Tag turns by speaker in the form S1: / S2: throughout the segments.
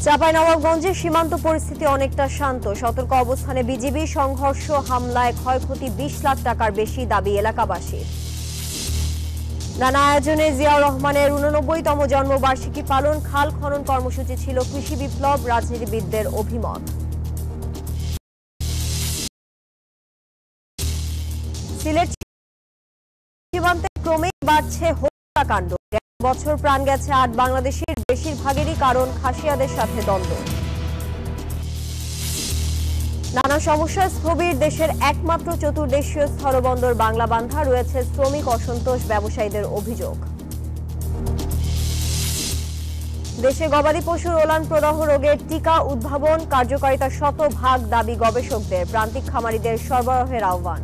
S1: চাঁপাইনবাবগঞ্জে সীমান্ত পরিস্থিতি অনেকটা শান্ত। সতর্ক অবস্থানে বিজিবি। সংঘর্ষ হামলায় ক্ষয়ক্ষতি 20 লাখ টাকার বেশি, দাবি এলাকাবাসীর। নানা আয়োজনে জিয়াউর রহমানের 89তম জন্মবার্ষিকী পালন। খাল খনন কর্মসূচি ছিল কৃষি বিপ্লব, রাজনীতিবিদদের অভিমত। সিলেট সীমান্তে ক্রমেই বাড়ছে হত্যাকাণ্ড। বছর প্রাণ গেছে 8 বাংলাদেশের, বেশিরভাগেরই কারণ খাসিয়াদের সাথে দ্বন্দ্ব। নানা সমস্যায় স্থবির দেশের একমাত্র চতুর্দেশীয় স্থলবন্দর বাংলাবান্ধা। রয়েছে শ্রমিক অসন্তোষ, ব্যবসায়ীদের অভিযোগ। দেশে গবাদি পশুর ওলান প্রদাহ রোগের টিকা উদ্ভাবন, কার্যকারিতা 100%, দাবি গবেষকদের। প্রান্তিক খামারিদের সরবরাহের আহ্বান।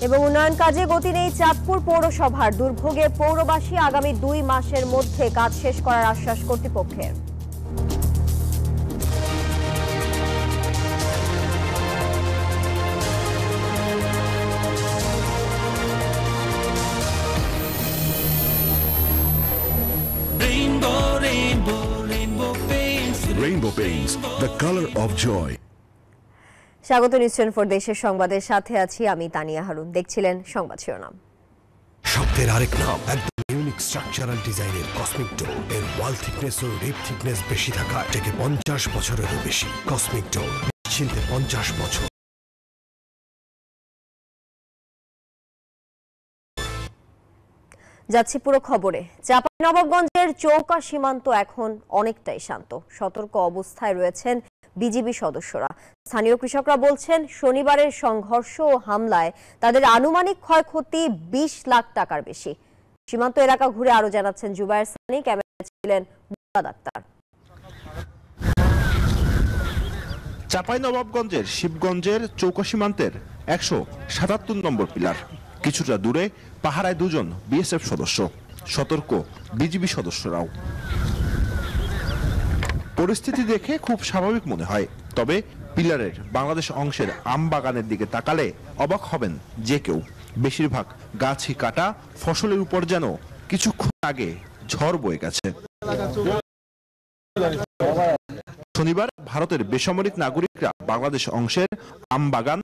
S1: এবং উন্নয়ন কাজে গতি নেই চাঁদপুর পৌরসভার। দুর্ভোগে পৌরবাসী, আগামী 2 মাসের মধ্যে কাজ শেষ করার আশ্বাস কর্তৃপক্ষের।
S2: Rainbow Paints, the color of joy.
S1: স্বাগত নিউজ ফর দেশের সংবাদের সাথে আছি আমি তানিয়া হারুন। দেখছিলেন সংবাদ শিরোনাম।
S3: শব্দের আরেক নাম, একদম ইউনিক স্ট্রাকচারাল ডিজাইনের কসমিক ডোর। এর ওয়াল থিকনেস ও রিপ থিকনেস বেশি থাকা থেকে 50 বছরেরও বেশি। কসমিক ডোর, নিশ্চিন্তে 50 বছর।
S1: যাচ্ছি পুরো খবরে। চাঁপাইনবাবগঞ্জের চৌকা সীমান্ত এখন অনেকটাই শান্ত। সতর্ক অবস্থায় রয়েছেন বিজিবি সদস্যরা। স্থানীয় কৃষকরা বলছেন, শনিবারের সংঘর্ষ ও হামলায় তাদের আনুমানিক ক্ষয়ক্ষতি 20 লাখ টাকার বেশি। সীমান্ত এলাকা ঘুরে আরো জানাচ্ছেন জুবায়ের সানি, ক্যামেরায় ছিলেন মুরাদ আক্তার।
S4: চাঁপাইনবাবগঞ্জের শিবগঞ্জের চৌকা সীমান্তের 177 নম্বর পিলার। কিছুটা দূরে পাহারায় 2 জন বিএসএফ সদস্য, সতর্ক বিজিবি সদস্যরাও। পরিস্থিতি দেখে খুব স্বাভাবিক মনে হয়, তবে পিলারের বাংলাদেশ অংশের আম বাগানের দিকে তাকালে অবাক হবেন যে কেউ। বেশিরভাগ গাছই কাটা, ফসলের উপর যেন কিছুক্ষণ আগে ঝড় বয়ে গেছে। শনিবার ভারতের বেসামরিক নাগরিকরা বাংলাদেশ অংশের আম বাগান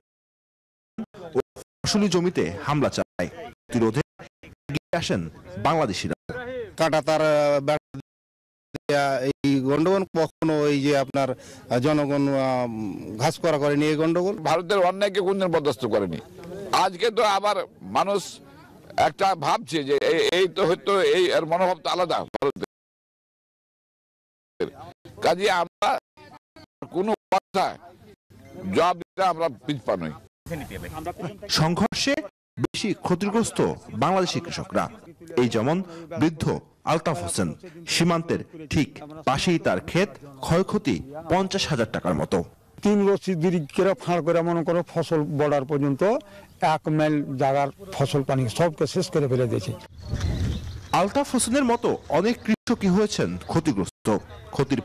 S4: ও ফসলি জমিতে হামলা চালায়। প্রতিরোধে এগিয়ে আসেন বাংলাদেশিরা।
S5: কাটাতার এই গন্ডগোল কখনো এই যে আপনার জনগণ ঘাস করা করেনি, এই গন্ডগোল
S6: ভারতের অন্যায়কে কোনদিন বরদাস্ত করেনি। আজকে তো আবার মানুষ একটা ভাবছে যে এই তো হয়তো এই এর মনোভাব তো আলাদা ভারতের। কাজে আমরা কোনো কথা জবাব দিতে আমরা পিছপা নই।
S4: সংঘর্ষে বেশি ক্ষতিগ্রস্ত বাংলাদেশি কৃষকরা। এই যেমন বৃদ্ধ আলতাফ হোসেন। সীমান্তের ঠিক পাশেই তার ক্ষেত, ক্ষয়ক্ষতি 50,000 টাকার মতো।
S7: 3 রশি ব্রিজ করে ফাঁড় করে মনে করো ফসল বর্ডার পর্যন্ত 1 মাইল জায়গার ফসল পানি সবকে শেষ করে ফেলে দিয়েছে।
S4: আলতাফ হোসেনের মতো অনেক কৃষকই হয়েছেন ক্ষতিগ্রস্ত। ক্ষতির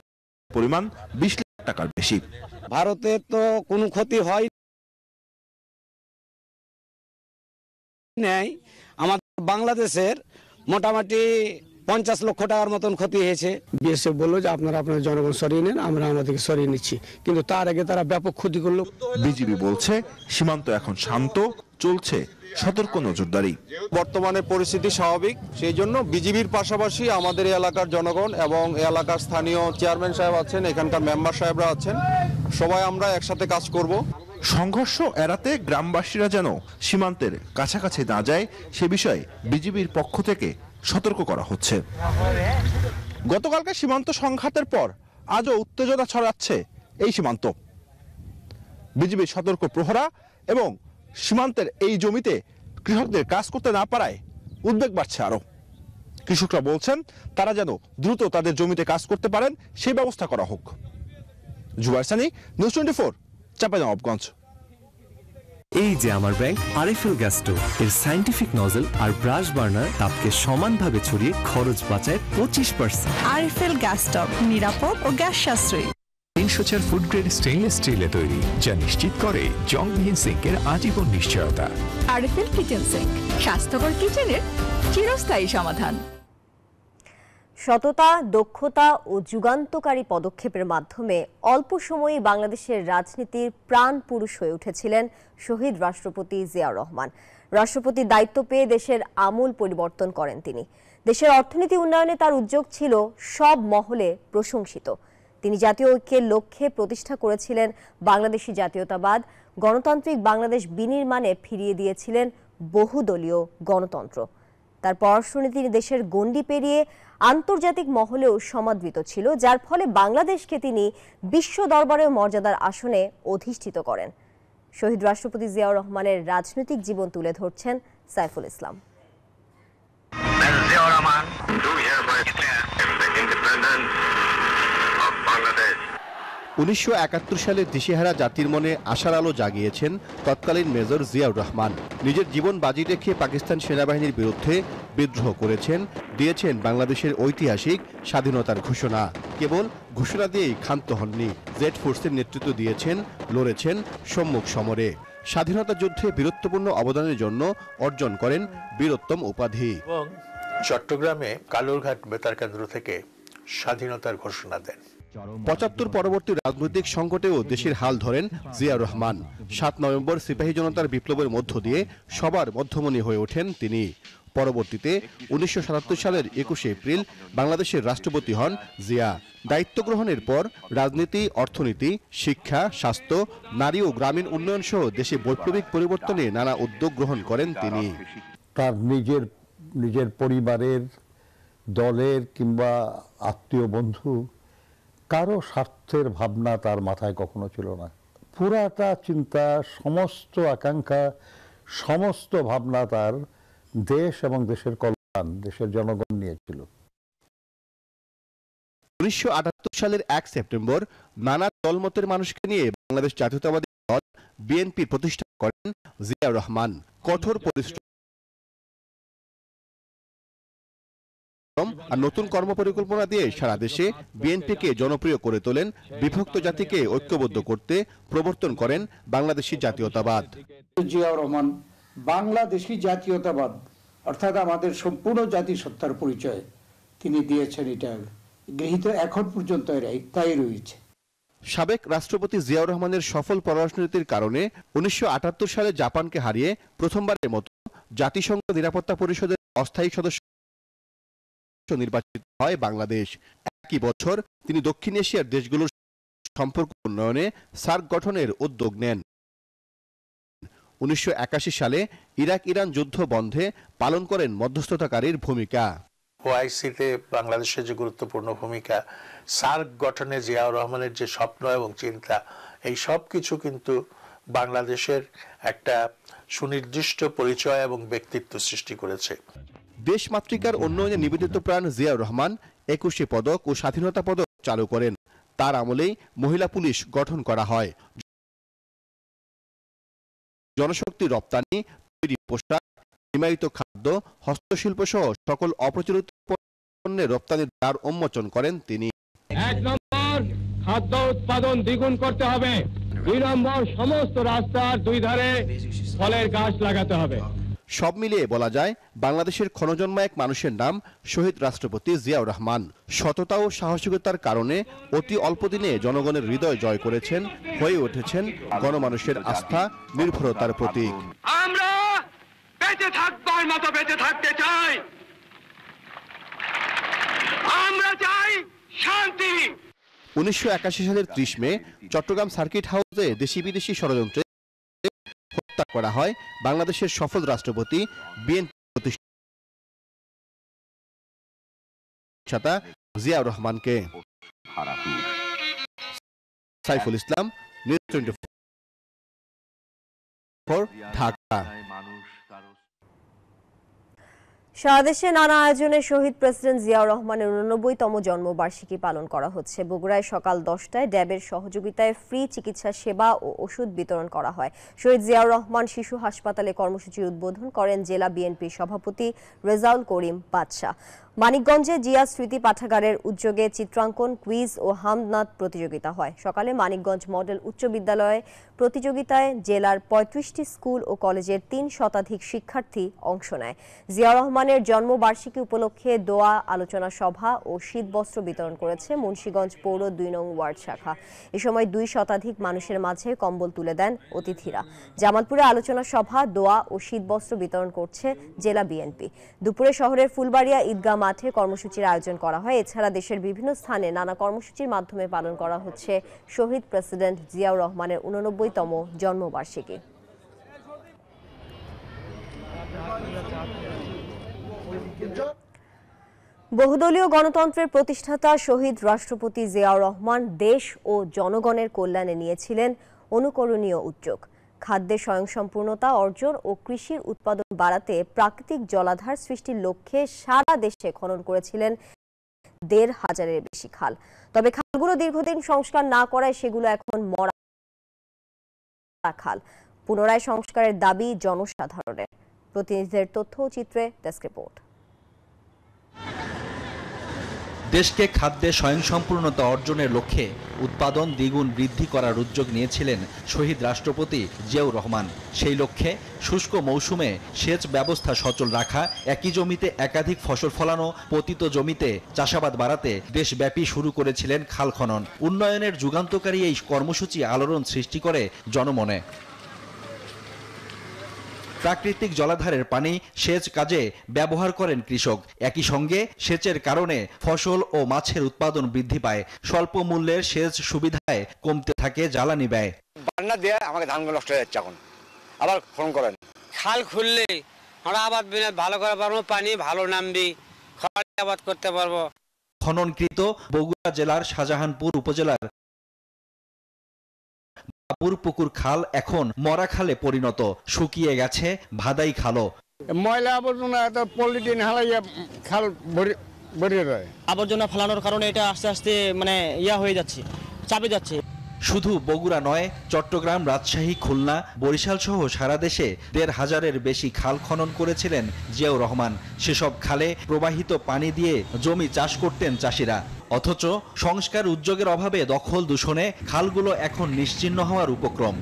S4: পরিমাণ 20 লাখ টাকার বেশি।
S5: ভারতের তো কোনো ক্ষতি হয় নাই, আমাদের বাংলাদেশের মোটামুটি 50 লক্ষ টাকার মতন ক্ষতি হয়েছে।
S7: বিএসএফ বললো যে আপনারা আপনার জনগণ সরিয়ে নেন, আমরা আমাদেরকে সরিয়ে নিচ্ছি, কিন্তু তার আগে তারা ব্যাপক ক্ষতি করলো।
S4: বিজিবি বলছে সীমান্ত এখন শান্ত, চলছে সতর্ক নজরদারি।
S8: বর্তমানে পরিস্থিতি স্বাভাবিক, সেই জন্য বিজিবির পাশাপাশি আমাদের এলাকার জনগণ এবং এলাকার স্থানীয় চেয়ারম্যান সাহেব আছেন, এখানকার মেম্বার সাহেবরা আছেন, সবাই আমরা একসাথে কাজ করব।
S4: সংঘর্ষ এড়াতে গ্রামবাসীরা যেন সীমান্তের কাছাকাছি না যায় সে বিষয়ে বিজিবির পক্ষ থেকে সতর্ক করা হচ্ছে। গতকালকে সীমান্ত সংঘাতের পর আজও উত্তেজনা ছড়াচ্ছে এই সীমান্ত। বিজিবির সতর্ক প্রহরা এবং সীমান্তের এই জমিতে কৃষকদের কাজ করতে না পারায় উদ্বেগ বাড়ছে আরো। কৃষকরা বলছেন তারা যেন দ্রুত তাদের জমিতে কাজ করতে পারেন সেই ব্যবস্থা করা হোক। জুবায়ের সানি, নিউজ 24, চাঁপাইনবাবগঞ্জ।
S9: এই যে আমার ব্যাংক আরএফএল গ্যাস স্টোভ, এর সায়েন্টিফিক নজল আর ব্রাশ বার্নার তাপকে সমানভাবে ছড়িয়ে খরচ বাঁচায় 25%।
S10: আরএফএল গ্যাস স্টোভ নিরাপদ ও গ্যাস সাশ্রয়ী।
S11: 304 ফুড গ্রেড স্টেইনলেস স্টিলে তৈরি, যা নিশ্চিত করে জংবিহীন সিঙ্কের আজীবন নিশ্চয়তা।
S10: আরএফএল কিচেন সিঙ্ক, স্বাস্থ্যকর কিচেনের চিরস্থায়ী সমাধান।
S1: সততা, দক্ষতা ও যুগান্তকারী পদক্ষেপের মাধ্যমে অল্প সময়ে বাংলাদেশের রাজনীতির প্রাণ পুরুষ হয়ে উঠেছিলেন শহীদ রাষ্ট্রপতি জিয়াউর রহমান। রাষ্ট্রপতির দায়িত্ব পেয়ে দেশের আমূল পরিবর্তন করেন তিনি। দেশের অর্থনীতি উন্নয়নে তার উদ্যোগ ছিল সব মহলে প্রশংসিত। তিনি জাতীয় ঐক্যের লক্ষ্যে প্রতিষ্ঠা করেছিলেন বাংলাদেশি জাতীয়তাবাদ, গণতান্ত্রিক বাংলাদেশ বিনির্মাণে ফিরিয়ে দিয়েছিলেন বহুদলীয় গণতন্ত্র। তার পররাষ্ট্রনীতি তিনি দেশের গণ্ডি পেরিয়ে আন্তর্জাতিক মহলেও সমাদৃত ছিল, যার ফলে বাংলাদেশকে তিনি বিশ্ব দরবারেও মর্যাদার আসনে অধিষ্ঠিত করেন। শহীদ রাষ্ট্রপতি জিয়াউর রহমানের রাজনৈতিক জীবন তুলে ধরছেন সাইফুল ইসলাম।
S12: 1971 সালে দিশেহারা জাতির মনে আশার আলো জাগিয়েছেন তৎকালীন মেজর জিয়াউর রহমান। নিজের জীবন বাজি রেখে পাকিস্তান সেনাবাহিনীর বিরুদ্ধে বিদ্রোহ করেছেন, দিয়েছেন বাংলাদেশের ঐতিহাসিক স্বাধীনতার ঘোষণা। কেবল ঘোষণা দিয়েই ক্ষান্ত হননি, জেড ফোর্সের নেতৃত্ব দিয়েছেন, লড়েছেন সম্মুখ সমরে। স্বাধীনতা যুদ্ধে বীরত্বপূর্ণ অবদানের জন্য অর্জন করেন বীরোত্তম উপাধি।
S13: এবং চট্টগ্রামে কালুরঘাট বেতার কেন্দ্র থেকে স্বাধীনতার ঘোষণা দেন।
S12: ৭৫ পরবর্তী রাজনৈতিক সংকটেও দেশের হাল ধরেন জিয়াউর রহমান। ৭ নভেম্বর সিপাহী জনতার বিপ্লবের মধ্য দিয়ে সবার মধ্যমণি হয়ে ওঠেন তিনি। পরবর্তীতে 19৭৭ সালের 21শে এপ্রিল বাংলাদেশের রাষ্ট্রপতি হন জিয়া। দায়িত্ব গ্রহণের পর রাজনীতি, অর্থনীতি, শিক্ষা, স্বাস্থ্য, নারী ও গ্রামীণ উন্নয়ন সহ দেশে বৈপ্লবিক পরিবর্তনে নানা উদ্যোগ গ্রহণ করেন তিনি।
S14: তার নিজের পরিবারের, দলের কিংবা আত্মীয় বন্ধু কারো স্বার্থের ভাবনা তার মাথায় কখনো ছিল না। পুরাটা চিন্তা, সমস্ত আকাঙ্ক্ষা, সমস্ত ভাবনা তার দেশ এবং দেশের কল্যাণ, দেশের জনগণ নিয়ে ছিল।
S12: 1978 সালের 1 সেপ্টেম্বর নানা দলমতের মানুষকে নিয়ে বাংলাদেশ জাতীয়তাবাদী দল বিএনপি প্রতিষ্ঠা করেন জিয়াউর রহমান। কঠোর পরিশ্রম আর নতুন কর্মপরিকল্পনা দিয়ে সারা দেশে বিএনপিকে জনপ্রিয় করে তোলেন, বিভক্ত জাতিকে ঐক্যবদ্ধ করতে প্রবর্তন করেন বাংলাদেশি জাতীয়তাবাদ।
S15: জিয়াউর রহমান বাংলাদেশি জাতীয়তাবাদ অর্থাৎ আমাদের সম্পূর্ণ জাতিসত্তার পরিচয় তিনি দিয়েছেন, এটা গৃহীত এখন পর্যন্ত তাই রয়েছে।
S12: সাবেক রাষ্ট্রপতি জিয়াউর রহমানের সফল পররাষ্ট্রনীতির কারণে 1978 সালে জাপানকে হারিয়ে প্রথমবারের মতো জাতিসংঘ নিরাপত্তা পরিষদের অস্থায়ী সদস্য নির্বাচিত হয় বাংলাদেশ। একই বছর তিনি দক্ষিণ এশিয়ার দেশগুলোর সম্পর্ক উন্নয়নে সার্ক গঠনের উদ্যোগ নেন। 1981 সালে ইরাক-ইরান যুদ্ধ বন্ধে পালন করেন মধ্যস্থতাকারীর ভূমিকা।
S13: ওআইসিতে বাংলাদেশের যে গুরুত্বপূর্ণ ভূমিকা, সার্ক গঠনে জিয়াউর রহমানের যে স্বপ্ন এবং চিন্তা, এই সব কিছু কিন্তু বাংলাদেশের একটা সুনির্দিষ্ট পরিচয় এবং ব্যক্তিত্ব সৃষ্টি করেছে।
S12: দেশমাতৃকার উন্নয়নে নিবেদিত প্রাণ জিয়াউর রহমান 21শে পদক ও স্বাধীনতা পদক চালু করেন। তার আমলেই মহিলা পুলিশ গঠন করা হয়। জনশক্তি রপ্তানি, তৈরি পোশাক, হিমায়িত খাদ্য, হস্তশিল্প সহ সকল অপ্রচলিত পণ্যের রপ্তানির দ্বার উন্মোচন করেন তিনি।
S16: 1 নম্বর, খাদ্য উৎপাদন দ্বিগুণ করতে হবে। 2 নম্বর, সমস্ত রাস্তার 2 ধারে ফলের গাছ লাগাতে হবে।
S12: সব মিলিয়ে বলা যায় বাংলাদেশের ক্ষণজন্মা এক মানুষের নাম শহীদ রাষ্ট্রপতি জিয়াউর রহমান। সততা ও সাহসিকতার কারণে অতি অল্প দিনে জনগণের হৃদয় জয় করেছেন, হয়ে উঠেছেন গণমানুষের আস্থা, নির্ভরতার প্রতীক।
S16: আমরা বেঁচে থাকবার মতো বেঁচে থাকতে চাই, আমরা চাই শান্তি।
S12: 1981 সালের 30 মে চট্টগ্রাম সার্কিট হাউসে দেশি বিদেশি ষড়যন্ত্রে হত্যা করা হয় বাংলাদেশের সফল রাষ্ট্রপতি বিএনপি প্রতিষ্ঠাতা জিয়াউর রহমানকে। সাইফুল ইসলাম, নিউজ 24, ঢাকা।
S1: সারা দেশে নানা আয়োজনে শহীদ প্রেসিডেন্ট জিয়াউর রহমানের 89তম জন্মবার্ষিকী পালন করা হচ্ছে। বগুড়ায় সকাল 10টায় ড্যাবের সহযোগিতায় ফ্রি চিকিৎসা সেবা ও ওষুধ বিতরণ করা হয়। শহীদ জিয়াউর রহমান শিশু হাসপাতালে কর্মসূচির উদ্বোধন করেন জেলা বিএনপির সভাপতি রেজাউল করিম বাদশাহ। মানিকগঞ্জে জিয়া স্মৃতি পাঠাগারের উদ্যোগে চিত্রাঙ্কন, কুইজ ও হামদনাদ প্রতিযোগিতা হয়। সকালে মানিকগঞ্জ মডেল উচ্চ বিদ্যালয়ে প্রতিযোগিতায় জেলার 35টি স্কুল ও কলেজের 3 শতাধিক শিক্ষার্থী অংশ নেয়। জিয়াউর রহমান রহমানের জন্মবার্ষিকী উপলক্ষে দোয়া আলোচনা সভা ও শীতবস্ত্র বিতরণ করেছে মুন্সিগঞ্জ পৌর ২ নং ওয়ার্ড শাখা। এ সময় ২ শতাধিক মানুষের মাঝে কম্বল তুলে দেন অতিথিরা। জামালপুরে আলোচনা সভা, দোয়া ও শীতবস্ত্র বিতরণ করছে জেলা বিএনপি। দুপুরে শহরের ফুলবাড়িয়া ঈদগাহ মাঠে কর্মসূচির আয়োজন করা হয়। এছাড়া দেশের বিভিন্ন স্থানে নানা কর্মসূচির মাধ্যমে পালন করা হচ্ছে শহীদ প্রেসিডেন্ট জিয়াউর রহমানের ৮৯তম জন্মবার্ষিকী। বহুদলীয় গণতন্ত্রের প্রতিষ্ঠাতা শহীদ রাষ্ট্রপতি জিয়াউর রহমান দেশ ও জনগণের কল্যাণে নিয়েছিলেন অনুকরণীয় উদ্যোগ। খাদ্যে স্বয়ংসম্পূর্ণতা অর্জন ও কৃষির উৎপাদন বাড়াতে প্রাকৃতিক জলাধার সৃষ্টির লক্ষ্যে সারা দেশে খনন করেছিলেন ১৫০০-এর বেশি খাল। তবে খালগুলো দীর্ঘদিন সংস্কার না করায় সেগুলো এখন মরা খাল। পুনরায় সংস্কারের দাবি জনসাধারণের। প্রতিনিধিদের তথ্য ও চিত্রে ডেস্ক রিপোর্ট।
S17: দেশকে খাদ্যে স্বয়ংসম্পূর্ণতা অর্জনের লক্ষ্যে উৎপাদন দ্বিগুণ বৃদ্ধি করার উদ্যোগ নিয়েছিলেন শহীদ রাষ্ট্রপতি জিয়াউর রহমান। সেই লক্ষ্যে শুষ্ক মৌসুমে সেচ ব্যবস্থা সচল রাখা, একই জমিতে একাধিক ফসল ফলানো, পতিত জমিতে চাষাবাদ বাড়াতে দেশব্যাপী শুরু করেছিলেন খাল খনন। উন্নয়নের যুগান্তকারী এই কর্মসূচি আলোড়ন সৃষ্টি করে জনমনে। প্রাকৃতিক জলাধারের পানি সেচ কাজে ব্যবহার করেন কৃষক। একই সঙ্গে সেচের কারণে ফসল ও মাছের উৎপাদন বৃদ্ধি পায়। স্বল্প মূল্যের সেচ সুবিধায় কমতে থাকে জ্বালানি ব্যয়।
S18: বন্যা দিয়ে আমাকে ধানগুলো নষ্ট হয়ে যাচ্ছে, এখন আবার খনন করেন। খাল খুললে আমরা আবাদ ভালো করে পারবো, পানি ভালো নামবি, আবাদ করতে পারবো।
S17: খননকৃত বগুড়া জেলার শাহজাহানপুর উপজেলার পুকুর খাল এখন মরা খালে পরিণত, শুকিয়ে গেছে ভাদাই খালও।
S19: ময়লা আবর্জনা পলিথিন হালাইয়া খাল ভরিয়ে দেয়। আবর্জনা ফেলানোর কারণে এটা আস্তে আস্তে হয়ে যাচ্ছে, চাপে যাচ্ছে।
S17: শুধু বগুড়া নয়, চট্টগ্রাম, রাজশাহী, খুলনা, বরিশাল সহ সারা দেশে ১৫০০-এর বেশি খাল খনন করেছিলেন জিয়াউর রহমান। সেসব খালে প্রবাহিত পানি দিয়ে জমি চাষ করতেন চাষিরা। অথচ সংস্কার উদ্যোগের অভাবে দখল দূষণে খালগুলো এখন নিশ্চিহ্ন হওয়ার উপক্রম।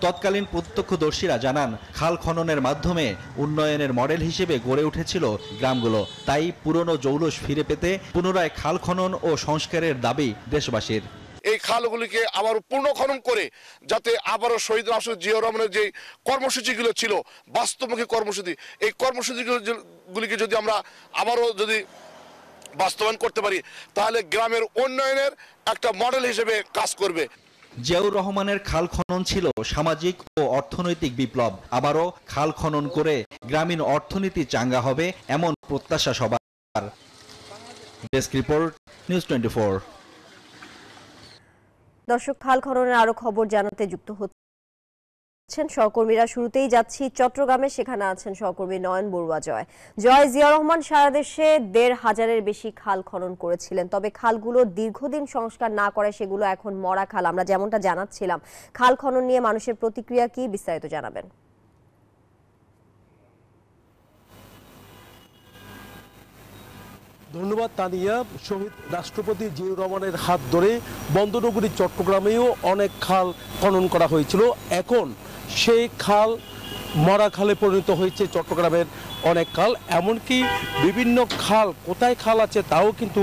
S17: তৎকালীন প্রত্যক্ষদর্শীরা জানান, খাল খননের মাধ্যমে উন্নয়নের মডেল হিসেবে গড়ে উঠেছিল গ্রামগুলো। তাই পুরনো জৌলুস ফিরে পেতে পুনরায় খাল খনন ও সংস্কারের দাবি দেশবাসীর।
S20: এই খালগুলিকে আবার পূর্ণ খনন করে যাতে আবারও শহীদ রাষ্ট্রপতি জিয়াউর রহমানের যে কর্মসূচিগুলো ছিল, বাস্তবমুখী কর্মসূচি, এই কর্মসূচিগুলিকে যদি আমরা আবারও যদি বাস্তবায়ন করতে পারি, তাহলে গ্রামের উন্নয়নের একটা মডেল হিসেবে কাজ করবে।
S17: জিয়াউর রহমানের খাল খনন ছিল সামাজিক ও অর্থনৈতিক বিপ্লব। আবারও খাল খনন করে গ্রামীণ অর্থনীতি চাঙ্গা হবে, এমন প্রত্যাশা সবার। Desk report, news 24।
S1: দর্শক, খাল খননের আরো খবর জানাতে যুক্ত হচ্ছেন সহকর্মীরা। শুরুতেই যাচ্ছি চট্টগ্রামে, সেখানে আছেন সহকর্মী নয়ন বড়ুয়া। জয়, জিয়াউর রহমান সারা দেশে ১৫০০-এর বেশি খাল খনন করেছিলেন। তবে খালগুলো দীর্ঘদিন সংস্কার না করায় সেগুলো এখন মরা খাল। আমরা যেমনটা জানাচ্ছিলাম, খাল খনন নিয়ে মানুষের প্রতিক্রিয়া কি, বিস্তারিত জানাবেন।
S21: ধন্যবাদ তানিয়া। শহীদ রাষ্ট্রপতি জিয়াউর রহমানের হাত ধরে বন্দরনগরী চট্টগ্রামেও অনেক খাল খনন করা হয়েছিল। এখন সেই খাল মরা খালে পরিণত হয়েছে চট্টগ্রামের অনেক খাল। এমনকি বিভিন্ন খাল, কোথায় খাল আছে তাও কিন্তু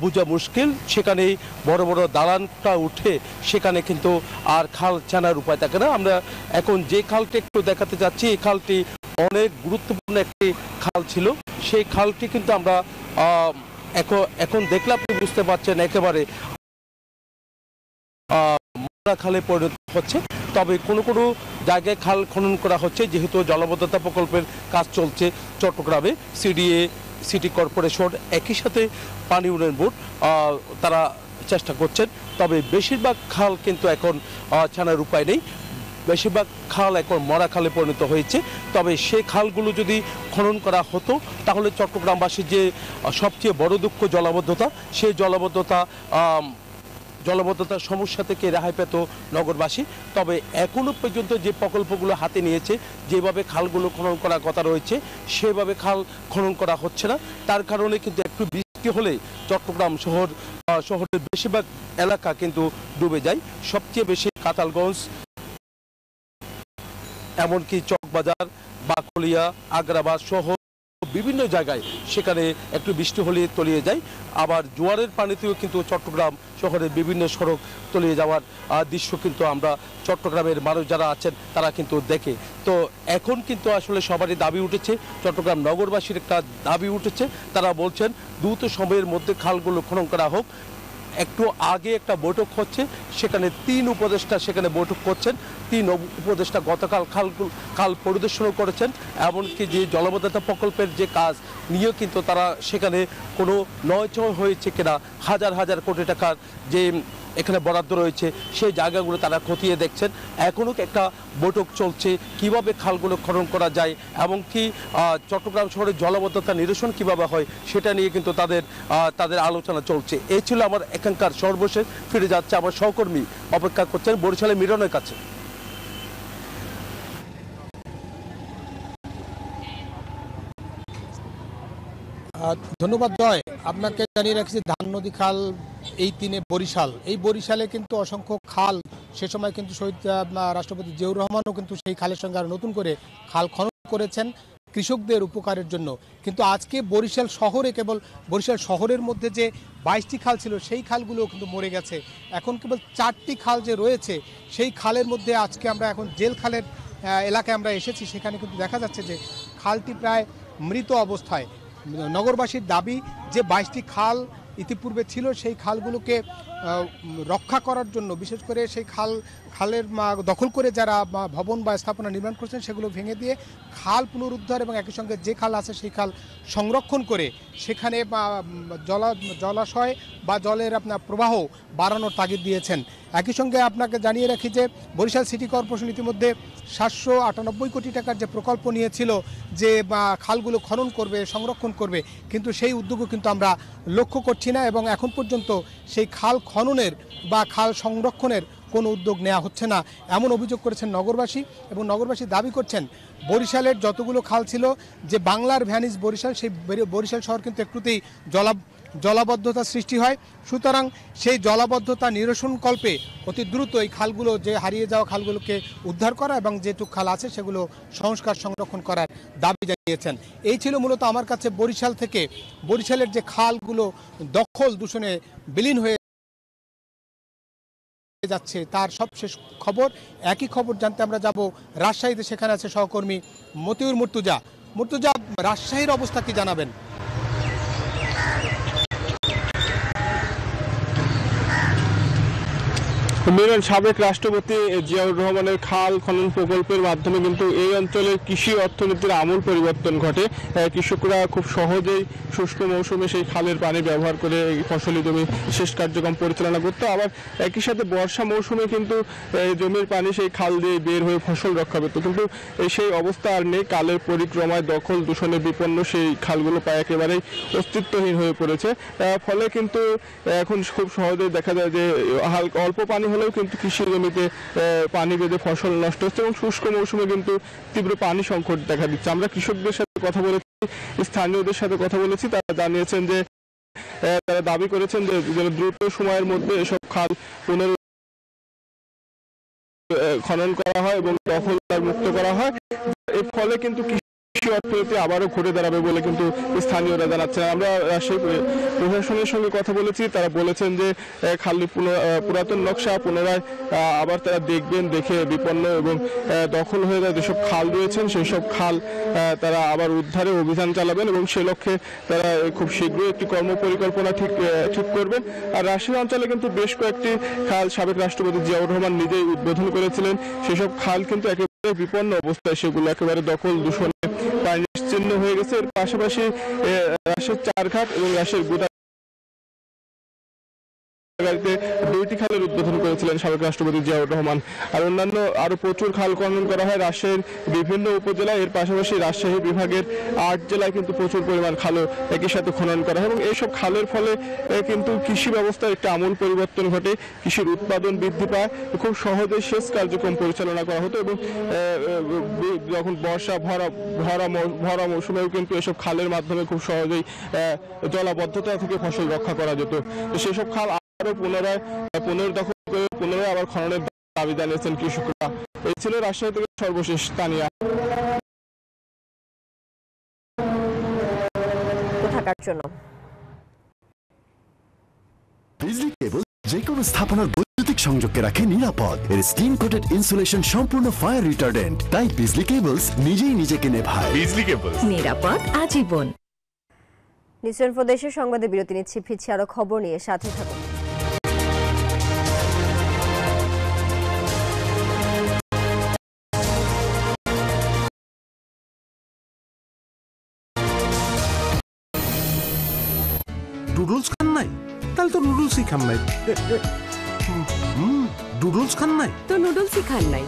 S21: বোঝা মুশকিল। সেখানে বড় বড় দালানটা উঠে সেখানে কিন্তু আর খাল চেনার উপায় থাকে না। আমরা এখন যে খালটি একটু দেখাতে যাচ্ছি, এই খালটি অনেক গুরুত্বপূর্ণ একটি খাল ছিল। সেই খালটি কিন্তু আমরা এখন দেখলে আপনি বুঝতে পারছেন একেবারে মরা খালে পরিণত হচ্ছে। তবে কোনো কোনো জায়গায় খাল খনন করা হচ্ছে, যেহেতু জলাবদ্ধতা প্রকল্পের কাজ চলছে চট্টগ্রামে। সিডিএ, সিটি কর্পোরেশন, একই সাথে পানি উন্নয়ন বোর্ড তারা চেষ্টা করছেন। তবে বেশিরভাগ খাল কিন্তু এখন ছানার উপায় নেই। বেশিরভাগ খাল এখন মরা খালে পরিণত হয়েছে। তবে সেই খালগুলো যদি খনন করা হতো তাহলে চট্টগ্রামবাসীর যে সবচেয়ে বড় দুঃখ জলাবদ্ধতা, সেই জলাবদ্ধতার সমস্যা থেকে রেহাই পেত নগরবাসী। তবে এখনো পর্যন্ত যে প্রকল্পগুলো হাতে নিয়েছে, যেভাবে খালগুলো খনন করার কথা রয়েছে সেভাবে খাল খনন করা হচ্ছে না। তার কারণে কিন্তু একটু বৃষ্টি হলে চট্টগ্রাম শহরের বেশিরভাগ এলাকা কিন্তু ডুবে যায়। সবচেয়ে বেশি কাতালগঞ্জ, এমনকি চকবাজার, বাকলিয়া, আগ্রাবাদ সহ বিভিন্ন জায়গায় সেখানে একটু বৃষ্টি হলে তলিয়ে যায়। আবার জোয়ারের পানিতেও কিন্তু চট্টগ্রাম শহরের বিভিন্ন সড়ক তলিয়ে যাওয়ার দৃশ্য কিন্তু আমরা চট্টগ্রামের মানুষ যারা আছেন তারা কিন্তু দেখে। তো এখন কিন্তু আসলে সবারই দাবি উঠেছে, চট্টগ্রাম নগরবাসীর একটা দাবি উঠেছে। তারা বলছেন দ্রুত সময়ের মধ্যে খালগুলো খনন করা হোক। একটু আগে একটা বৈঠক হচ্ছে, সেখানে 3 উপদেষ্টা সেখানে বৈঠক করছেন। 3 উপদেষ্টা গতকাল খাল পরিদর্শনও করেছেন। এমনকি যে জলাবদ্ধতা প্রকল্পের যে কাজ নিয়েও কিন্তু তারা সেখানে কোনো নয়ছয় হয়েছে কিনা, হাজার হাজার কোটি টাকার যে এখানে বরাদ্দ রয়েছে সেই জায়গাগুলো তারা খতিয়ে দেখছেন। এখনও একটা বৈঠক চলছে কিভাবে খালগুলো খনন করা যায় এবং কি চট্টগ্রাম শহরে জলাবদ্ধতা নিরসন কিভাবে হয় সেটা নিয়ে কিন্তু তাদের আলোচনা চলছে। এই ছিল আমার এখানকার সর্বশেষ। ফিরে যাচ্ছে আমার সহকর্মী অপেক্ষা করছেন বরিশালের মিরনের কাছে।
S2: ধন্যবাদ জয়। আপনাকে জানিয়ে রাখছি ধান নদী খাল এই 3 বরিশাল, এই বরিশালে কিন্তু অসংখ্য খাল, সে সময় কিন্তু শহীদ রাষ্ট্রপতি জিয়াউর রহমানও কিন্তু সেই খালের সঙ্গে আর নতুন করে খাল খনন করেছেন কৃষকদের উপকারের জন্য। কিন্তু আজকে বরিশাল শহরে, কেবল বরিশাল শহরের মধ্যে যে 22টি খাল ছিল সেই খালগুলো কিন্তু মরে গেছে। এখন কেবল 4টি খাল যে রয়েছে সেই খালের মধ্যে আজকে আমরা এখন জেল খালের এলাকায় আমরা এসেছি, সেখানে কিন্তু দেখা যাচ্ছে যে খালটি প্রায় মৃত অবস্থায়। নগরবাসীর দাবি যে 22টি খাল ইতিপূর্বে ছিল সেই খালগুলোকে রক্ষা করার জন্য, বিশেষ করে সেই খালের দখল করে যারা ভবন বা স্থাপনা নির্মাণ করছেন সেগুলো ভেঙে দিয়ে খাল পুনরুদ্ধার এবং একই সঙ্গে যে খাল আছে সেই খাল সংরক্ষণ করে সেখানে জলাশয় বা জলের প্রবাহ বাড়ানোর তাগিদ দিয়েছেন। একই সঙ্গে আপনাকে জানিয়ে রাখি যে বরিশাল সিটি কর্পোরেশন ইতিমধ্যে 798 কোটি টাকার যে প্রকল্প নিয়েছিল যে খালগুলো খনন করবে, সংরক্ষণ করবে, কিন্তু সেই উদ্যোগও কিন্তু আমরা লক্ষ্য করছি না এবং এখন পর্যন্ত সেই খাল খননের বা খাল সংরক্ষণের কোনো উদ্যোগ নেওয়া হচ্ছে না, এমন অভিযোগ করেছেন নগরবাসী। এবং নগরবাসী দাবি করছেন বরিশালের যতগুলো খাল ছিল, যে বাংলার ভ্যানিস বরিশাল, সেই বরিশাল শহর কিন্তু একটুতেই জলাবদ্ধতা সৃষ্টি হয়। সুতরাং সেই জলাবদ্ধতা নিরসনকল্পে অতি দ্রুত এই খালগুলো, যে হারিয়ে যাওয়া খালগুলোকে উদ্ধার করা এবং যেটুকু খাল আছে সেগুলো সংস্কার সংরক্ষণ করার দাবি জানিয়েছেন। এই ছিল মূলত আমার কাছে বরিশাল থেকে বরিশালের যে খালগুলো দখল দূষণে বিলীন হয়ে যাচ্ছে তার সবশেষ খবর। একই খবর জানতে আমরা যাব রাজশাহীতে, সেখানে আছে সহকর্মী মতিউর মুর্তুজা। মুর্তুজা, রাজশাহীর অবস্থা কি জানাবেন?
S22: মিরন, সাবেক রাষ্ট্রপতি জিয়াউর রহমানের খাল খনন প্রকল্পের মাধ্যমে কিন্তু এই অঞ্চলের কৃষি অর্থনীতির আমূল পরিবর্তন ঘটে। কৃষকরা খুব সহজেই শুষ্ক মৌসুমে সেই খালের পানি ব্যবহার করে ফসলি জমি সেচ কার্যক্রম পরিচালনা করতো। আবার একই সাথে বর্ষা মৌসুমে কিন্তু জমির পানি সেই খাল দিয়ে বের হয়ে ফসল রক্ষা পেত। কিন্তু সেই অবস্থা আর নেই। কালের পরিক্রমায় দখল দূষণে বিপন্ন সেই খালগুলো প্রায় একেবারেই অস্তিত্বহীন হয়ে পড়েছে। ফলে কিন্তু এখন খুব সহজেই দেখা যায় যে অল্প পানি হলেও কিন্তু কৃষি জমিতে পানি বেঁধে ফসল নষ্ট হচ্ছে এবং শুষ্ক মৌসুমে কিন্তু তীব্র পানি সংকট দেখা দিচ্ছে। আমরা কৃষকদের সাথে কথা বলেছি, স্থানীয়দের সাথে কথা বলেছি, তারা জানিয়েছেন যে তারা দাবি করেছেন যে দ্রুত সময়ের মধ্যে এসব খাল খনন করা হয় এবং দখলদার মুক্ত করা হয়। এর ফলে কিন্তু কৃষি অর্থনীতি আবারও ঘুরে দাঁড়াবে বলে কিন্তু স্থানীয়রা জানাচ্ছেন। আমরা রাজশাহী প্রশাসনের সঙ্গে কথা বলেছি, তারা বলেছেন যে খালি পুরাতন নকশা পুনরায় আবার তারা দেখবেন, দেখে বিপন্ন এবং দখল হয়ে যায় যেসব খাল রয়েছেন সেই সব খাল তারা আবার উদ্ধারে অভিযান চালাবেন এবং সে লক্ষ্যে তারা খুব শীঘ্রই একটি কর্মপরিকল্পনা ঠিক করবেন। আর রাজশাহী অঞ্চলে কিন্তু বেশ কয়েকটি খাল সাবেক রাষ্ট্রপতি জিয়াউর রহমান নিজেই উদ্বোধন করেছিলেন। সেসব খাল কিন্তু একেবারে বিপন্ন অবস্থায়, সেগুলো একেবারে দখল দূষণে প্রায় নিশ্চিহ্ন হয়ে গেছে। এর পাশাপাশি রাজশাহীর চারঘাট এবং রাজশাহীর গোদা দুইটি খালের উদ্বোধন করেছিলেন সাবেক রাষ্ট্রপতি জিয়াউর রহমান। আর অন্যান্য আরো প্রচুর খাল খনন করা হয় রাজশাহীর বিভিন্ন উপজেলায়। এর পাশাপাশি রাজশাহী বিভাগের 8 জেলায় কিন্তু প্রচুর পরিমাণ খালও একই সাথে খনন করা হয় এবং এইসব খালের ফলে কিন্তু কৃষি ব্যবস্থার একটা আমূল পরিবর্তন ঘটে। কৃষির উৎপাদন বৃদ্ধি পায়, খুব সহজে সেচ কার্যক্রম পরিচালনা করা হতো এবং যখন বর্ষা ভরা মৌসুমেও কিন্তু এসব খালের মাধ্যমে খুব সহজেই জলাবদ্ধতা থেকে ফসল রক্ষা করা যেত। সেসব খাল পুনর্দখল করে পুনরায় আবার খননের দাবি জানিয়েছেন কৃষকরা। এই ছিল রাজশাহী থেকে সর্বশেষ তানিয়া।
S1: থাকার জন্য।
S3: বিজলি কেবল যে কোনো স্থাপনার বৈদ্যুতিক সংযোগকে রাখে নিরাপদ। এর স্টিম কোটেড ইনসুলেশন সম্পূর্ণ ফায়ার রিটার্ডেন্ট, তাই বিজলি কেবলস নিজেই নিজেকে নেভায়। বিজলি কেবলস,
S1: নিরাপদ আজীবন। নিউজ 24 দেশের সংবাদে বিরতি নিচ্ছি, ফিরছি আরো খবর নিয়ে, সাথে থাকুন।
S6: নুডলস খান নাই? তাহলে তো নুডলসই খান নাই। নুডলস খান নাই
S23: তো নুডলসই খান নাই।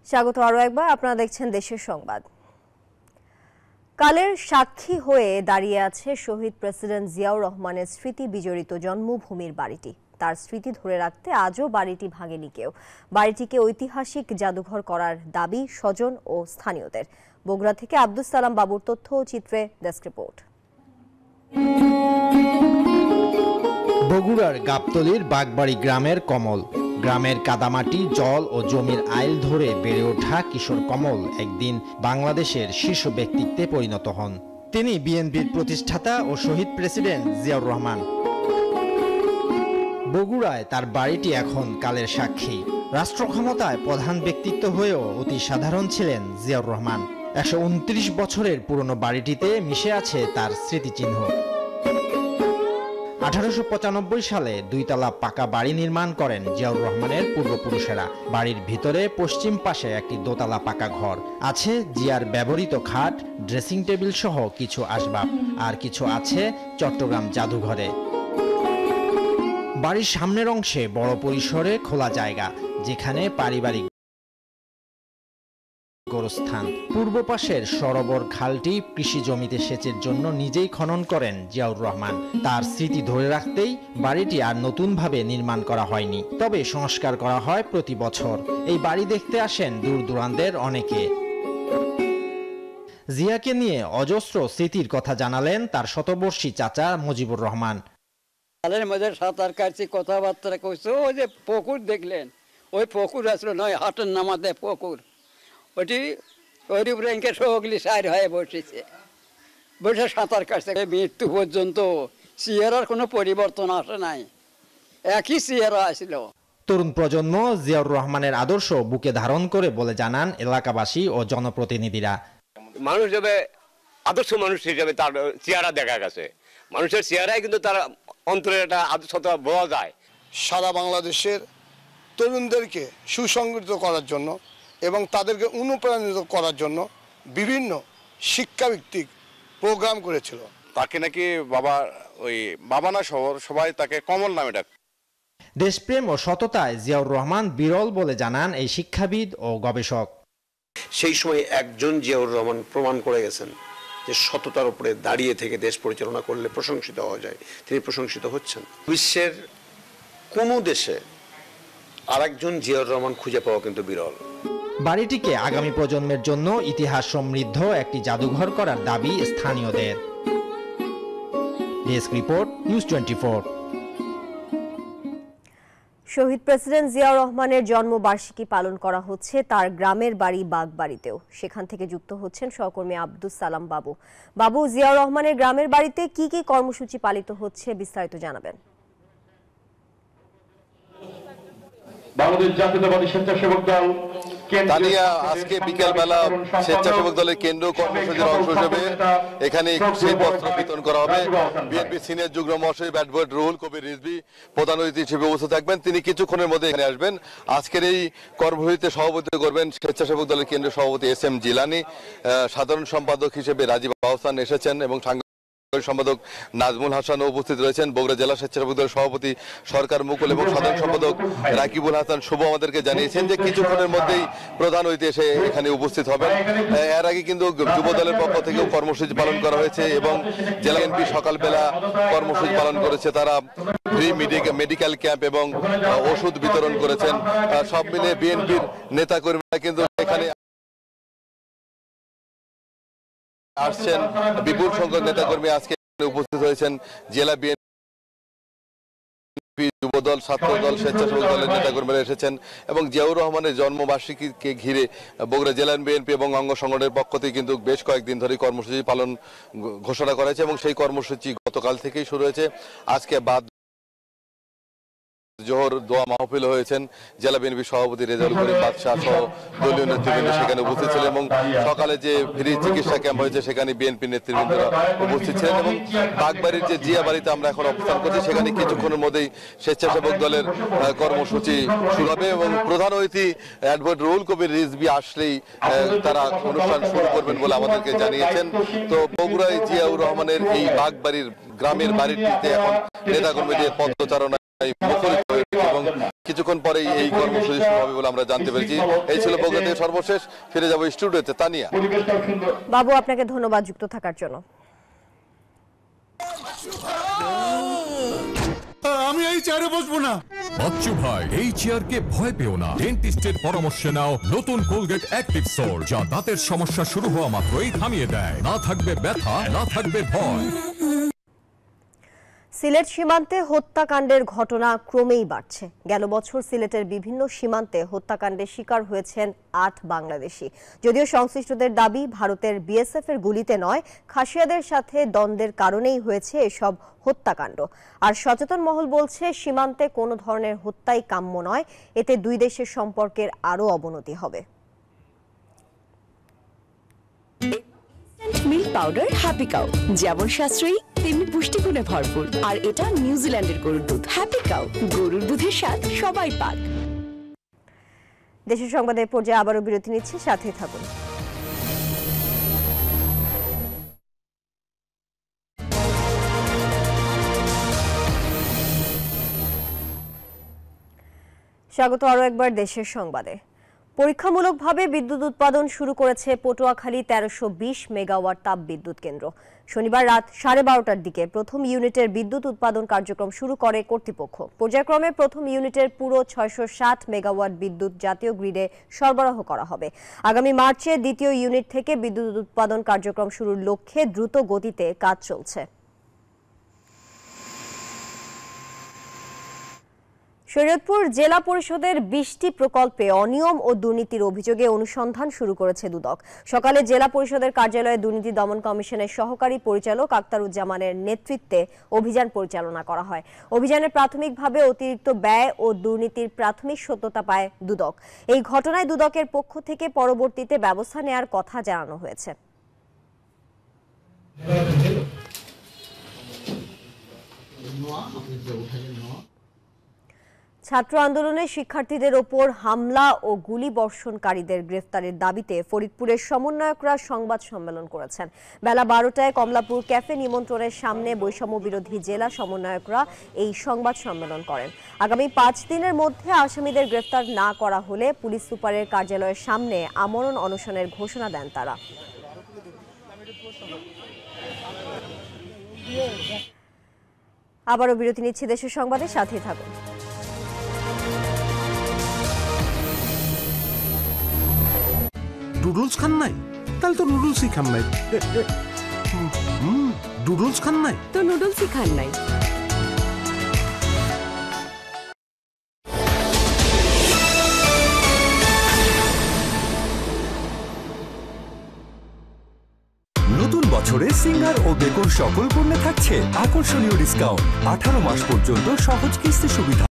S1: স্বাগত আরো একবার, আপনারা দেখছেন দেশের সংবাদ। কালের সাক্ষী হয়ে দাঁড়িয়ে আছে শহীদ প্রেসিডেন্ট জিয়াউর রহমানের স্মৃতি বিজড়িত জন্মভূমির বাড়িটি। তার স্মৃতি ধরে রাখতে আজও বাড়িটি ভাঙেনি কেউ। বাড়িটিকে ঐতিহাসিক জাদুঘর করার দাবি স্বজন ও স্থানীয়দের। বগুড়া থেকে আব্দুস সালাম বাবুর তথ্য ও চিত্রে ডেস্ক রিপোর্ট।
S24: বগুড়ার গাবতলীর বাগবাড়ি গ্রামের কমল। গ্রামের কাদামাটি, জল ও জমির আইল ধরে বেড়ে ওঠা কিশোর কমল একদিন বাংলাদেশের শীর্ষ ব্যক্তিত্বে পরিণত হন। তিনি বিএনপির প্রতিষ্ঠাতা ও শহীদ প্রেসিডেন্ট জিয়াউর রহমান। বগুড়ায় তার বাড়িটি এখন কালের সাক্ষী। রাষ্ট্র ক্ষমতায় প্রধান ব্যক্তিত্ব হয়েও অতি সাধারণ ছিলেন জিয়াউর রহমান। 129 বছরের পুরনো বাড়িটিতে মিশে আছে তার স্মৃতিচিহ্ন। 1895 সালে 2 তলা পাকা বাড়ি নির্মাণ করেন জিয়াউর রহমানের পূর্বপুরুষেরা। বাড়ির ভিতরে পশ্চিম পাশে একটি দোতলা পাকা ঘর আছে। জিয়ার ব্যবহৃত খাট, ড্রেসিং টেবিল সহ কিছু আসবাব, আর কিছু আছে চট্টগ্রাম জাদুঘরে। বাড়ির সামনের অংশে বড় পরিসরে খোলা জায়গা, যেখানে পারিবারিক গোরস্থান। পূর্ব পাশের সরোবর খালটি কৃষি জমিতে সেচের জন্য নিজেই খনন করেন জিয়াউর রহমান। তার স্মৃতি ধরে রাখতেই বাড়িটি আর নতুনভাবে নির্মাণ করা হয়নি, তবে সংস্কার করা হয় প্রতি বছর। এই বাড়ি দেখতে আসেন দূর দূরান্তের অনেকে। জিয়াকে নিয়ে অজস্র স্মৃতির কথা জানালেন তার শতবর্ষী চাচা মুজিবুর রহমান।
S25: খালের মধ্যে সাঁতার কাটছি, কথাবার্তা কইছে। ওই যে পুকুর দেখলেন, ওই পুকুর আসলে নয়, হাটের নামাতে পুকুর, ওটি ওই ব্যাংকের সহগুলি সাইড হয়ে বসেছে, বসে সাঁতার কাটছে। মৃত্যু পর্যন্ত চেহারার কোনো পরিবর্তন আসে নাই, একই চেহারা আসছিল।
S24: তরুণ প্রজন্ম জিয়াউর রহমানের আদর্শ বুকে ধারণ করে বলে জানান এলাকাবাসী ও জনপ্রতিনিধিরা।
S26: মানুষ হিসেবে, আদর্শ মানুষ হিসেবে তার চেহারা দেখা গেছে। মানুষের চেহারায় কিন্তু তার অন্তরের একটা আদর্শতা বোঝা যায়।
S27: সারা বাংলাদেশের তরুণদেরকে সুসংগঠিত করার জন্য এবং তাদেরকে অনুপ্রাণিত করার জন্য বিভিন্ন শিক্ষাভিত্তিক প্রোগ্রাম করেছিল।
S28: তাকে নাকি বাবা না শহর সবাই তাকে কমল নামে ডাক।
S24: দেশপ্রেম ও সততায় জিয়াউর রহমান বিরল বলে জানান এই শিক্ষাবিদ ও গবেষক।
S29: সেই সময় একজন জিয়াউর রহমান প্রমাণ করে গেছেন যে সততার উপরে দাঁড়িয়ে থেকে দেশ পরিচালনা করলে প্রশংসিত হওয়া যায়। তিনি প্রশংসিত হচ্ছেন। বিশ্বের কোনো দেশে আরেকজন জিয়াউর রহমান খুঁজে পাওয়া কিন্তু বিরল।
S24: বাড়িটিকে আগামী প্রজন্মের জন্য ইতিহাস সমৃদ্ধ একটি জাদুঘর করার দাবি স্থানীয়দের। Desk report, news 24।
S1: শহীদ প্রেসিডেন্ট জিয়াউর রহমানের জন্মবার্ষিকী পালন করা হচ্ছে তার গ্রামের বাড়ি বাগবাড়িতেও। সেখান থেকে যুক্ত হচ্ছেন সহকর্মী আব্দুস সালাম বাবু। বাবু, জিয়াউর রহমানের গ্রামের বাড়িতে কি কি কর্মসূচি পালিত হচ্ছে বিস্তারিত জানাবেন।
S30: বাংলাদেশ জাতীয়তাবাদী স্বেচ্ছাসেবক দল
S4: তানিয়া, আজকে বিকেলবেলা স্বেচ্ছাসেবক দলের কেন্দ্রীয় কর্মসূচির অংশ হিসেবে এখানে শীতবস্ত্র বিতরণ করা হবে। বিএনপি সিনিয়র যুগ্ম মহাসচিব অ্যাডভোকেট রুহুল কবির রিজভী প্রধান অতিথি হিসেবে উপস্থিত থাকবেন। তিনি কিছুক্ষণের মধ্যে এখানে আসবেন। আজকের এই কর্মসূচিতে সভাপতিত্ব করবেন স্বেচ্ছাসেবক দলের কেন্দ্রীয় সভাপতি SM জিলানি, সাধারণ সম্পাদক হিসেবে রাজীব আহসান এসেছেন এবং সম্পাদক নাজমুল হাসান উপস্থিত রয়েছেন। বগুড়া জেলা স্বেচ্ছাসেবক দলের সভাপতি সরকার মুকুল এবং সাধারণ সম্পাদক রাকিবুল হাসান শুভ আমাদেরকে জানিয়েছেন যে কিছুক্ষণের মধ্যেই প্রধান অতিথি এসে এখানে উপস্থিত হবেন। এর আগে কিন্তু যুব দলের পক্ষ থেকেও কর্মসূচি পালন করা হয়েছে এবং জেলা বিএনপি সকালবেলা কর্মসূচি পালন করেছে। তারা ফ্রি মেডিকেল ক্যাম্প এবং ওষুধ বিতরণ করেছেন। সব মিলে বিএনপির নেতাকর্মীরা কিন্তু এখানে আসছেন। বিপুল সংখ্যক নেতাকর্মী আজকে উপস্থিত হয়েছেন। জেলা বিএনপি, যুবদল, ছাত্রদল, স্বেচ্ছাসেবক দলের নেতাকর্মীরা এসেছেন এবং জিয়াউর রহমানের জন্মবার্ষিকীকে ঘিরে বগুড়া জেলা বিএনপি এবং অঙ্গ সংগঠনের পক্ষ থেকে কিন্তু বেশ কয়েকদিন ধরে কর্মসূচি পালন ঘোষণা করা হয়েছে এবং সেই কর্মসূচি গতকাল থেকেই শুরু হয়েছে। আজকে বাদ জোহর দোয়া মাহফিল হয়েছেন। জেলা বিএনপি সভাপতি রেজাউল করিম বাদশাহ সহ দলীয় নেতৃবৃন্দ সেখানে উপস্থিত ছিলেন এবং সকালে যে ফ্রি চিকিৎসা ক্যাম্প হয়েছে সেখানে বিএনপি নেতৃবৃন্দরা উপস্থিত ছিলেন এবং বাগবাড়ির যে জিয়া বাড়িতে আমরা এখন অবস্থান করছি সেখানে কিছুক্ষণের মধ্যেই স্বেচ্ছাসেবক দলের কর্মসূচি শুরু হবে এবং প্রধান অতিথি অ্যাডভোকেট রুহুল কবির রিজভী আসলেই তারা অনুষ্ঠান শুরু করবেন বলে আমাদেরকে জানিয়েছেন। তো বগুড়ায় জিয়াউর রহমানের এই বাগবাড়ির গ্রামের বাড়িটিতে এখন নেতাকর্মীদের পদচারণা মুখরিত হয়েছে এবং কিছুক্ষণ পরেই এই কর্মসূচি শুরু হবে বলে আমরা জানতে পেরেছি। এই ছিল বগুড়া থেকে সর্বশেষ। ফিরে যাব স্টুডিওতে। তানিয়া।
S1: বাবু, আপনাকে ধন্যবাদ যুক্ত থাকার জন্য।
S5: আমি এই চেয়ারে বসবো না।
S7: বাচ্চু ভাই, এই চেয়ারকে ভয় পেও না। ডেন্টিস্টের পরামর্শ নাও নতুন কোলগেট অ্যাক্টিভ সোল, যা দাঁতের সমস্যা শুরু হওয়া মাত্রই থামিয়ে দেয়। না থাকবে ব্যথা, না থাকবে ভয়।
S1: সিলেট সীমান্তে হত্যাকাণ্ডের ঘটনা ক্রমেই বাড়ছে। গেল বছর সিলেটের বিভিন্ন সীমান্তে হত্যাকাণ্ডের শিকার হয়েছেন ৮ বাংলাদেশি। যদিও সংশ্লিষ্টদের দাবি ভারতের বিএসএফ এর গুলিতে নয়, খাসিয়াদের সাথে দ্বন্দ্বের কারণেই হয়েছে এসব হত্যাকাণ্ড। আর সচেতন মহল বলছে সীমান্তে কোনো ধরনের হত্যাই কাম্য নয়, এতে দুই দেশের সম্পর্কের আরও অবনতি হবে।
S8: মিল্ক পাউডার হ্যাপি কাউ যেমন সাশ্রয়ী তেমনি পুষ্টিগুণে ভরপুর, আর এটা নিউজিল্যান্ডের গরুর দুধ। হ্যাপি কাউ, গরুর দুধের স্বাদ সবাই পাক।
S1: দেশের সংবাদের পর্যায়ে আবারও বিরতি নিচ্ছে, সাথে থাকুন। স্বাগত আরও একবার দেশের সংবাদে। পরীক্ষামূলকভাবে বিদ্যুৎ উৎপাদন শুরু করেছে পটুয়াখালী ১৩২০ মেগাওয়াট তাপ বিদ্যুৎ কেন্দ্র। শনিবার রাত 12:30টার দিকে প্রথম ইউনিটের বিদ্যুৎ উৎপাদন কার্যক্রম শুরু করে কর্তৃপক্ষ। পর্যায়ক্রমে প্রথম ইউনিটের পুরো ৬৬০ মেগাওয়াট বিদ্যুৎ জাতীয় গ্রিডে সরবরাহ করা হবে। আগামী মার্চে দ্বিতীয় ইউনিট থেকে বিদ্যুৎ উৎপাদন কার্যক্রম শুরুর লক্ষ্যে দ্রুত গতিতে কাজ চলছে। শরীয়তপুর জেলা পরিষদের ২০টি প্রকল্পে অনিয়ম ও দুর্নীতির অভিযোগে অনুসন্ধান শুরু করেছে দুদক। সকালে জেলা পরিষদের কার্যালয়ে দুর্নীতি দমন কমিশনের সহকারী পরিচালক আক্তারুজ্জামানের নেতৃত্বে অভিযান পরিচালনা করা হয়। অভিযানে প্রাথমিকভাবে অতিরিক্ত ব্যয় ও দুর্নীতির প্রাথমিক সত্যতা পায় দুদক। এই ঘটনায় দুদকের পক্ষ থেকে পরবর্তীতে ব্যবস্থা নেয়ার কথা জানানো হয়েছে। ছাত্র আন্দোলনে শিক্ষার্থীদের ওপর হামলা ও গুলি বর্ষণকারীদের গ্রেফতারের দাবিতে ফরিদপুরের সমন্বয়করা সংবাদ সম্মেলন করেছেন। বেলা 12টায় কমলাপুর ক্যাফে নিমন্ত্রণের সামনে বৈষম্য বিরোধী জেলা সমন্বয়করা এই সংবাদ সম্মেলন করেন। আগামী 5 দিনের মধ্যে আসামিদের গ্রেফতার না করা হলে পুলিশ সুপারের কার্যালয়ের সামনে আমরণ অনশনের ঘোষণা দেন তারা। আবারও বিরতি নিচ্ছি দেশের সংবাদের, সাথে থাকুন।
S6: নুডলস খান নাই? তাহলে তো নুডলসই খান নাই। নুডলস খান নাই
S8: তো নুডলসই খান নাই।
S3: নতুন বছরে সিঙ্গার ও বেকন সকল পণ্যে থাকছে আকর্ষণীয় ডিসকাউন্ট। 18 মাস পর্যন্ত সহজ কিস্তি সুবিধা।